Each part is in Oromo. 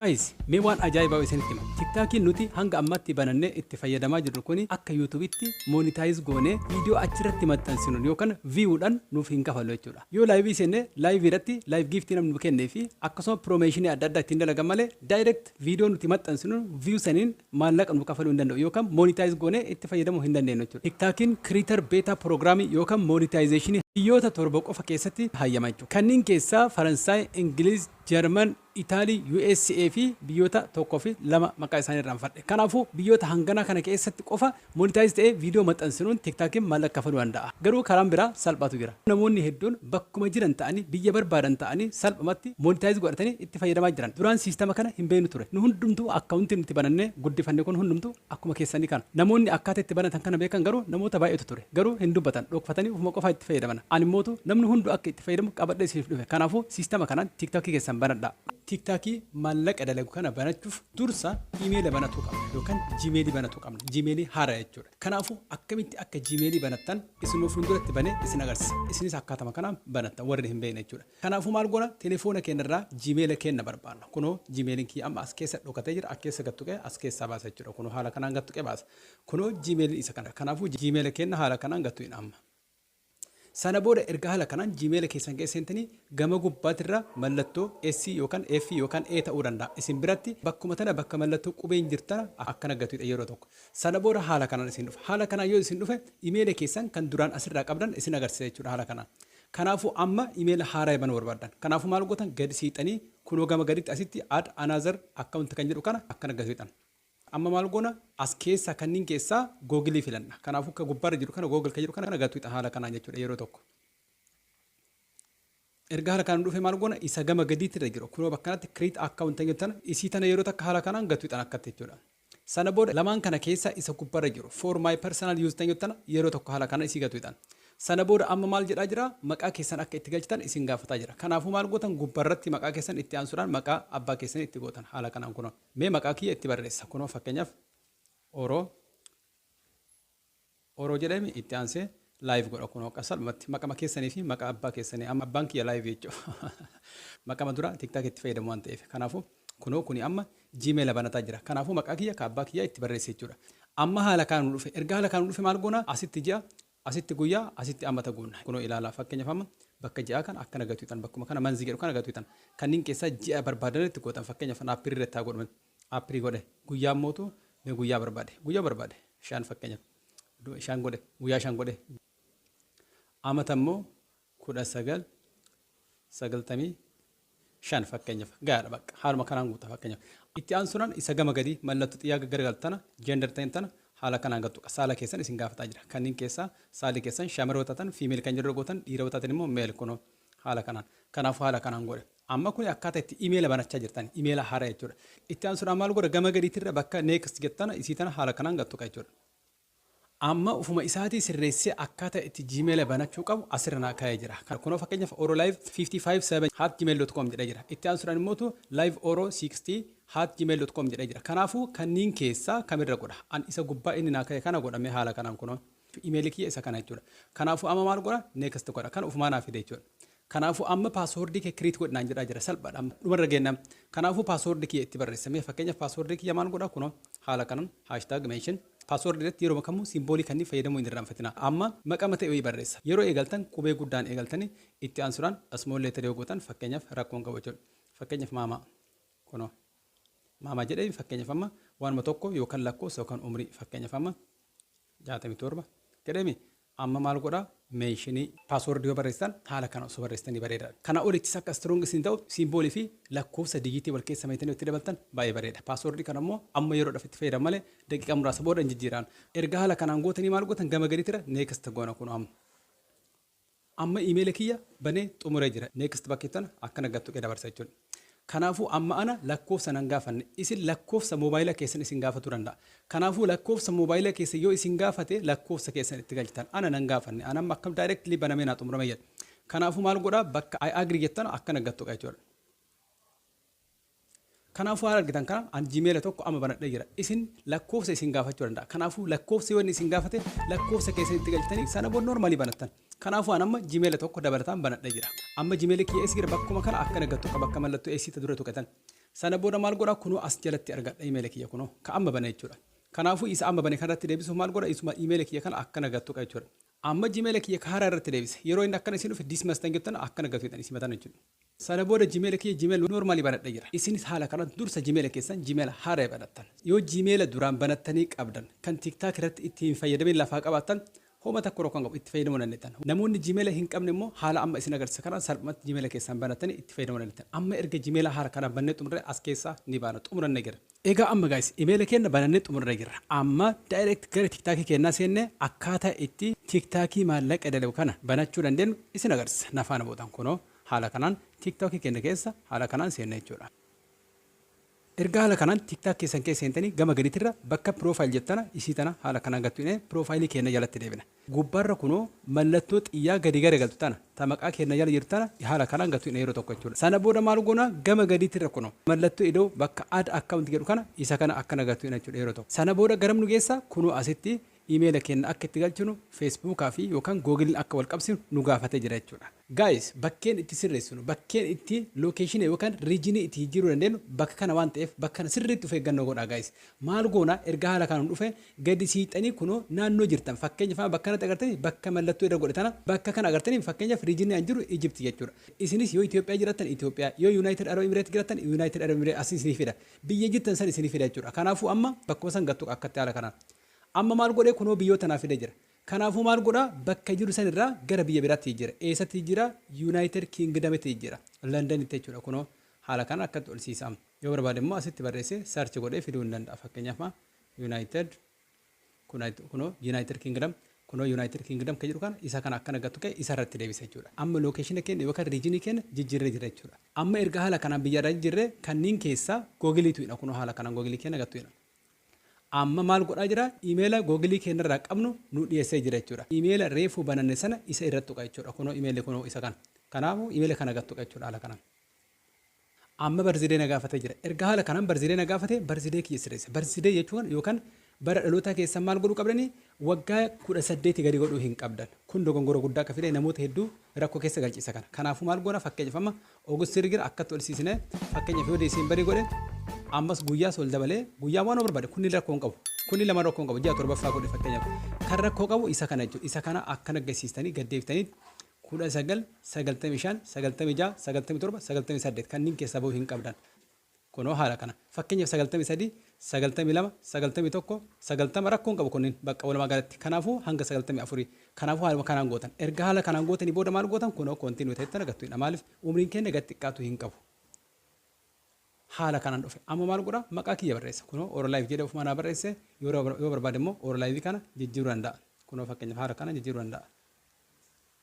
Guys, mee waan ajaa'ibaa isinitti hima. TikTokiin nuti hanga ammatti banannee itti fayyadamaa jirru kuni akka YouTube'itti monetize goonee viidiyoo achirratti maxxansinu yookaan view'uudhaan nuuf hin kafalu jechuudha. Yoo live seenne live irratti live gift namni nu kennee fi akkasuma promotion adda addaa ittiin dalagan malee direct viidiyoo nuti maxxansinu view saniin maallaqa nu kafaluu hin danda'u yookaan monetize goonee itti fayyadamuu hin dandeenyu jechuudha. TikTokiin creator beta programming yookaan monetization biyyoota torba qofa keessatti hayyama jechuudha. Kanneen keessaa Faransaay, Ingiliz, Jarman, Italy, USA fi biyyoota tokkoo fi lama maqaa isaanii irraan fadhe. Kanaafuu biyyoota hangana kana keessatti qofa monetize ta'ee viidiyoo maxxansinuun TikTokiin maallaqa kafaluu danda'a. Garuu karaan biraa salphatu jira. Namoonni hedduun bakkuma jiran ta'anii biyya barbaadan ta'anii salphumatti monetize godhatanii itti fayyadamaa jiran. Duraan siistama kana hin beeknu ture. Nu hundumtuu akkaawuntii nuti banannee guddifanne kun hundumtuu akkuma keessanii kana. Namoonni akkaataa itti banatan kana beekan garuu namoota baay'eetu ture. Garuu hin dubbatan dhokfatanii ufuma qofaa itti fayyadaman. Ani mootu namni hundu akka itti fayyadamu qabadhee isiniif dhufe. Kanaafuu siistama kanaan TikTokii keessan banadhaa. TikTokii maallaqa dalagu kana banachuuf dursa iimeela banachuu qabna yookaan jiimeelii banachuu qabna. Jiimeelii haaraa jechuudha. Kanaafuu akkamitti akka jiimeelii banattan isinuu fuulduratti banee isin agarsiisa. Isinis akkaatama kanaan banattan warri hin beekne jechuudha. Kanaafuu maal goona telefoona keenyarraa jiimeela keenya barbaanna. Kunoo jiimeeliin kiyya amma as keessa dhokatee jira. As keessa gattuqee as keessaa baasa jechuudha. Kunoo haala kanaan gattuqee baasa. Kunoo jiimeelii isa kana. Kanaafuu jiimeela keenya haala kanaan gattuqeen amma. Sana booda erga haala kanaan jiimeela keessan keessatti gama gubbaatirra mallattoo S yookaan F yookaan E ta'uu danda'a. Isin biratti bakkuma tana bakka mallattoo qubeen jirtana akkana gattuudha yeroo tokko. Sana booda haala kanaan isin dhufa. Haala kanaan yoo isin dhufe iimeela keessan kan duraan asirraa qabdan isin agarsiisa jechuudha haala kanaan. Kanaafuu amma iimeela haaraa banuu barbaadan. Kanaafuu maal gootan gadi siixanii kunoo gama gaditti asitti add another account kan jedhu kana akkana gasiixan. Amma maal goona as keessa kanneen keessaa Google filanna. Kanaafuu akka gubbaarra jiru kana Google kan jiru kana gatuudha haala kanaan jechuudha yeroo tokko. Erga haala kanaan dhufe maal goona isa gama gadiitti irra jiru. Kunoo bakka kanatti create account kan jettan isii tana yeroo takka haala kanaan gatuudha akkatti jechuudha. Sana booda lamaan kana keessa isa gubbaarra jiru for my personal use tan jettan yeroo tokko haala kanaan isii gatuudha. Sana booda amma maal jedhaa jira maqaa keessan akka itti galchitan isin gaafataa jira. Kanaafuu maal gootan gubbaarratti maqaa keessan itti aansuudhaan maqaa abbaa keessan itti gootan haala kanaan kunoo. Mee maqaa kiyya itti barreessa. Kunoo fakkeenyaaf Oroo jedhame itti aansee live godha kunoo qasalmatti maqama keessanii fi maqaa abbaa keessanii amma abbaan kiyya live jechuudha. Maqama dura TikTok itti fayyadamu waan ta'eef. Kanaafuu kunoo kuni amma Gmail banataa jira. Kanaafuu maqaa kiyya ka abbaa kiyya itti barreessa jechuudha. Amma haala kanaan dhufe erga haala kanaan dhufe maal goona asitti ji'a asitti guyyaa asitti ammata guunna. Kunoo ilaalaa fakkeenyaaf amma bakka ji'a kan akkana gatuutan bakkuma kana manzi jedhu kana gatuutan kanneen keessaa ji'a barbaadanitti gootan fakkeenyaaf aappii irratti haa godhaman aappii godhe guyyaa mootu mee guyyaa barbaade shan fakkeenyaaf shan godhe guyyaa shan godhe amata immoo 1995 fakkeenyaaf gaadha bakka haaluma kanaan guuta fakkeenyaaf itti aansuudhaan isa gama gadi mallattoo xiyyaa garagaltana gender ta'intana haala kanaan gattu saala keessan isin gaafataa jira kanneen keessaa saali keessan shamarroota ta'an fiimeel kan jedhu gootan dhiirota ta'an immoo meel kunoo haala kanaan kanaafuu haala kanaan godhe amma kun akkaataa itti iimeela banachaa jirtan iimeela haaraa jechuudha itti aansuudhaan maal godha gama gadiitirra bakka next jettana isii tana haala kanaan gattu jechuudha amma ufuma isaatii sirreessee akkaataa itti Gmail banachuu qabu asirra naa kaa'ee jira. Kunoo fakkeenyaaf orolive557@gmail.com jedhee jira. Itti aansuudhaan immoo liveoro60@gmail.com jedhee jira. Kanaafuu kanneen keessaa kamirra godha. An isa gubbaa inni naa kaa'e kana godhamee haala kanaan kunoo iimeelii kiyya isa kana jechuudha. Kanaafuu amma maal godha next godha kan ufumaa naa fide jechuudha. Kanaafuu amma paaswoordii kee create godhinaan jedhaa jira salphaadha. Dhumarra geennam. Kanaafuu paaswoordii kiyya itti barreessamee fakkeenyaaf paaswoordii kiyya maal godha kunoo haala kanaan #mention paaswoordii irratti yeroo kamuu simboolii kanneen fayyadamuu hin irraanfatina. Amma maqaa mata ta'e barreessa. Yeroo eegaltan qubee guddaan eegaltanii itti aansuudhaan small letter yoo gootan fakkeenyaaf rakkoon qabu jechuudha. Fakkeenyaaf maamaa jedhee fakkeenyaaf amma waanuma tokko yookaan lakkoofsa yookaan umrii fakkeenyaaf amma 67 jedhame amma maal godhaa meeshinii paaswoordii yoo barreessan haala kana osoo barreessanii bareedaadha. Kana olitti akka strong isin ta'u simboolii fi lakkoofsa digiitii wal keessa meetanii itti dabaltan baay'ee bareeda. Paaswoordii kana immoo amma yeroo dhaaf itti fayyadamu malee daqiiqaa muraasa booda hin jijjiiran. Erga haala kanaan gootanii maal gootan gama gadiitira next goona kun amma iimeela kiyya banee xumuree jira. Next bakkeettan akkana gattu qee dabarsa jechuudha. Kanaafuu amma ana lakkoofsa nan gaafanne isin lakkoofsa moobaayilaa keessan isin gaafatu danda'a. Kanaafuu lakkoofsa moobaayilaa keessa yoo isin gaafate lakkoofsa keessan itti galchitan ana nan gaafanne ana amma akkam directly banamee naa xumurame jedha. Kanaafuu maal godhaa bakka I agree jettan akkana gattu jechuudha. Kanaafuu haala argitan kana an Gmail tokko amma banadhee jira. Isin lakkoofsa isin gaafachuu danda'a. Kanaafuu lakkoofsa yoo isin gaafate lakkoofsa keessan itti galchitanii sana booda normally banattan. Kanaafuu an amma Gmail tokko dabalataan banadhee jira. Amma Gmail kiyya isii bakkuma kana akkana gattu bakka mallattoo eessita dura tuqatan. Sana booda maal godha kunoo as jalatti argadha email kiyya kunoo ka amma bane jechuudha. Kanaafuu isa amma bane kanatti deebisuuf maal godha isuma email kiyya kana akkana gattu qaba jechuudha. Amma Gmail kiyya kaara irratti deebise yeroo inni akkana isin dhufe dismiss tan jettan akkana gattu isin matan jechuudha. Sana booda Gmail kiyya Gmail normally banadha jira. Isinis haala kana dursa Gmail keessan Gmail haara banattan. Yoo Gmail duraan banattanii qabdan kan TikTok irratti ittiin fayyadamee lafaa qabaattan homa takka rokkan qabu itti fayyadamuu dandeettan. Namoonni Gmail hin qabne immoo haala amma isin agarsiisa kana salphumatti Gmail keessan banattanii itti fayyadamuu dandeettan. Amma erga Gmail haara kana bannee xumurre as keessaa ni baana xumuranne jira. Egaa amma guys email keenya banannee xumurre jira. Amma direct gara TikTok keenyaa seenne akkaataa itti TikTok maallaqa dalagu kana banachuu dandeenyu isin agarsiisa. Nafaana boodan kunoo haala kanaan TikTok keenya keessa haala kanaan seenne jechuudha. Erga haala kanaan TikTok keessan keessa seentanii gama gadiitirra bakka profile jettana isii tana haala kanaan gattuine profiilii keenya jalatti deebina. Gubbaarra kunoo mallattoo xiyyaa gadi garagaltu tana ta maqaa keenya jala jirtu tana haala kanaan gattuine yeroo tokko jechuudha. Sana booda maal goona gama gadiitirra kunoo mallattoo idoo bakka add account jedhu kana isa kana akkana gattuine jechuudha yeroo tokko. Sana booda garam nu geessa kunoo asitti email keenya akka itti galchinu Facebook fi yookaan Google akka wal qabsinu nu gaafatee jira jechuudha. Guys bakkeen itti sirreessinu bakkeen itti location yookaan region itti jiruu dandeenyu bakka kana waan ta'eef bakka kana sirriitti of eeggannoo godhaa guys. Maal goona erga haala kanaan dhufe gadi siixanii kunoo naannoo jirtan fakkeenyaaf bakka kanatti agartanii bakka mallattoo irra godhatana bakka kana agartanii fakkeenyaaf region an jiru Egypt jechuudha. Isinis yoo Itoophiyaa jiraattan Itoophiyaa yoo United Arab Emirates jiraattan United Arab Emirates as isinii fida biyya jirtan san isinii fida jechuudha. Kanaafuu amma bakkuma san gattu akkatti haala kanaan. Amma maal godhee kunoo biyyoota naaf fide jira. Kanaafuu maal godhaa bakka jiru san irraa gara biyya biraatti jira. Eessatti jira? United Kingdom itti jira. London itti jechuudha kunoo haala kana akkatti ol siisama. Yoo barbaade immoo asitti barreessee search godhee fiduu hin danda'a. Fakkeenyaaf United Kingdom kunoo United Kingdom kan jedhu kana isa kana akkana gattu ka'e isa irratti deebisa jechuudha. Amma location keenya yookaan region keenya jijjiirree jira jechuudha. Amma erga haala kanaan biyya irraa jijjiirree kanneen keessaa Google tu'ina kunoo haala kanaan Google keenya gattu'ina. Amma maal godhaa jira email Google keenya irraa qabnu nu dhiyeessee jira jechuudha. Email reefu bananne sana isa irratti tuqa jechuudha. Kunoo email kunoo isa kana. Kanaafuu email kana gattu jechuudha haala kanaan. Amma barzidee na gaafatee jira. Erga haala kanaan barzidee na gaafatee barzidee kiyya sirreessa. Barzidee jechuun yookaan bara dhaloota keessan maal godhuu qabdanii waggaa 18 gadi godhuu hin qabdan. Kun dogongora guddaa akka fide namoota hedduu rakkoo keessa galchisa kana. Kanaafuu maal goona fakkeenyaaf amma August gira akkatti ol siisine fakkeenyaaf yoo December godhe ammas guyyaa sol dabalee guyyaa waan barbaade kunni rakkoo hin qabu. Kunni lama rakkoo hin qabu. Ji'a torbaffaa godhe fakkeenyaaf. Kan rakkoo qabu isa kana jechuudha. Isa kana akkana gaggeessistanii gaddeeftanii 19 95 96 97 98 kanneen keessaa bahuu hin qabdan. Kunoo haala kana. Fakkeenyaaf 93 92 91 90 rakkoo hin qabu kunniin bakka walumaa galatti. Kanaafuu hanga 94. Kanaafuu haala kanaan gootan. Erga haala kanaan gootanii booda maal gootan kunoo kontinuu ta'etti agartu. Maaliif umriin keenya gad xiqqaatu hin qabu. Haala kanaan dhufe amma maal godha maqaa kiyya barreessa kunoo orolive jedhee of manaa barreesse yoo barbaade immoo orolive kana jijjiiruu danda'a kunoo fakkeenyaaf haala kana jijjiiruu danda'a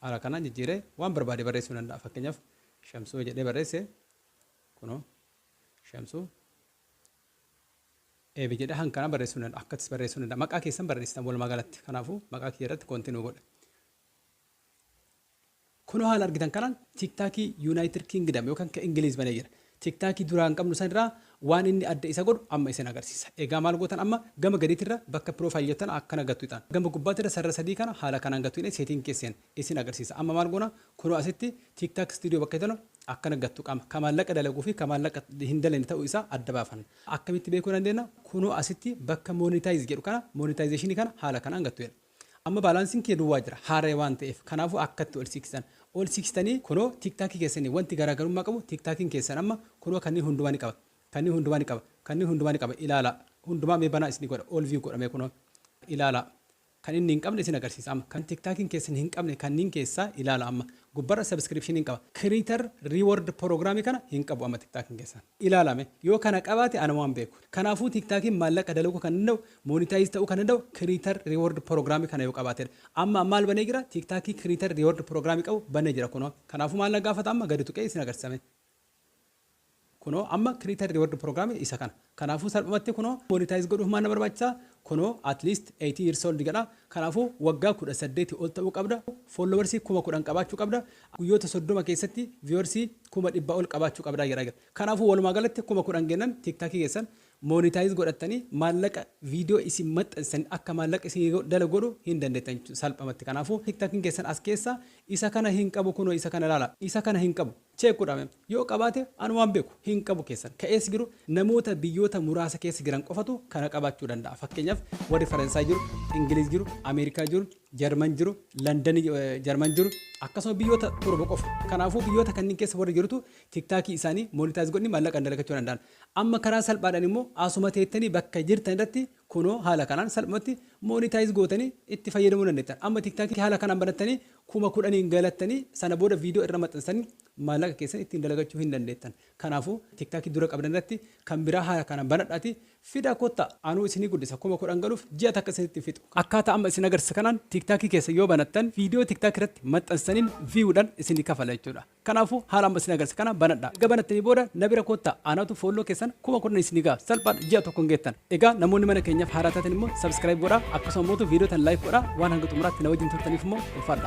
haala kana jijjiiree waan barbaade barreessuu danda'a fakkeenyaaf shamsuu jedhee barreesse kunoo shamsuu eebi jedhee hankana barreessuu danda'a akkattis barreessuu danda'a maqaa keessan barreessitan walumaa galatti kanaafuu maqaa kiyya irratti kontinuu godhe. Kunoo haala argitan kanaan TikTok United Kingdom yookaan ka Ingiliz banee jira. TikTok duraan qabnu san irraa waan inni adda isa godhu amma isin agarsiisa. Egaa maal gootan amma gama gadiitirra bakka profile jettan akkana gattu ta'an. Gama gubbaatirra sarara sadii kana haala kanaan gattu seetiin keessan isin agarsiisa. Amma maal goona kunoo asitti TikTok studio bakka jedhanu akkana gattu qama. Ka maallaqa dalaguu fi ka maallaqa hin dalagne ta'uu isaa adda baafan. Akkamitti beekuu dandeenya? Kunoo asitti bakka monetize jedhu kana monetization kana haala kanaan gattu. Amma baalaansiin kee duwwaa jira haaree waan ta'eef kanaafuu akkatti ol siqsan ol siqsanii kunoo TikTok keessanii wanti garaagarummaa qabu TikTokin keessan amma kunoo kanneen hundumaa ni qaba ilaala hundumaa mee banaa isin godha all view godhame kunoo ilaala kan inni hin qabne isin agarsiisa amma kan TikTokin keessan hin qabne kanneen keessaa ilaala amma gubbarra subscription hin qaba creator reward program kana hin qabu amma TikTokin keessan ilaalame yoo kana qabaate ana waan beeku kanaafuu TikTokin maallaqa dalaguu kan danda'u monetize ta'uu kan danda'u creator reward program kana yoo qabaate amma maal banee jira TikTok creator reward program qabu banee jira kunoo kanaafuu maal gaafata amma gadi tuqee isin agarsiisame kunoo amma creator reward program isa kana kanaafuu salphumatti kunoo monetize godhuuf maal barbaachisa kunoo at least 80 years old jedha kanaafuu waggaa 18 ol ta'uu qabda followers 10,000 qabaachuu qabda guyyoota 30 keessatti viewers 100,000 ol qabaachuu qabda jedha kanaafuu walumaa galatti 10,000 gennan TikTok keessan monetize godhattanii maallaqa viidiyoo isin maxxansan akka maallaqa isin dalagu godhu hin dandeettan salphumatti kanaafuu TikTokin keessan as keessa isa kana hin qabu kunoo isa kana ilaala isa kana hin qabu cheekuudhaame yoo qabaate anu waan beeku hin qabu keessan ka'ees jiru namoota biyyoota muraasa keessa jiran qofatu kana qabaachuu danda'a. Fakkeenyaaf warri Faransaay jiru, Ingiliz jiru, Ameerikaa jiru, Jarman jiru, London Jarman jiru akkasuma biyyoota torba qofa. Kanaafuu biyyoota kanneen keessa warri jirutu tiktaakii isaanii monitaayiz godhanii maallaqa dalagachuu danda'an. Amma karaa salphaadhaan immoo asuma teettanii bakka jirtan irratti kunoo haala kanaan salphumatti monitaayiz gootanii itti fayyadamuu dandeettan. Amma tiktaakii haala kanaan banattanii 10,000 galattanii sana booda viidiyoo irra maxxansanii maallaqa keessan ittiin dalagachuu hin dandeettan. Kanaafuu tiktaakii dura qabdan irratti kan biraa haala kanaan banadhaati fida kotta anuu isinii guddisa 10,000 galuuf ji'a takka isinitti fixu. Akkaataa amma isin agarsiisa kanaan tiktaakii keessa yoo banattan viidiyoo tiktaakii irratti maxxansaniin viiwudhaan isinii kafala jechuudha. Kanaafuu haala amma isin agarsiisa kana banadhaa. Egaa banattanii booda na bira kotta anaatu fooloo keessan 10,000 isinii gaa salphaan ji'a tokko hin geettan. Egaa namoonni mana keenyaaf haaraa taatan immoo subscribe godhaa akkasuma immoo viidiyoo tan like godhaa waan hanga xumuraatti na wajjin turtaniif immoo ulfaadha.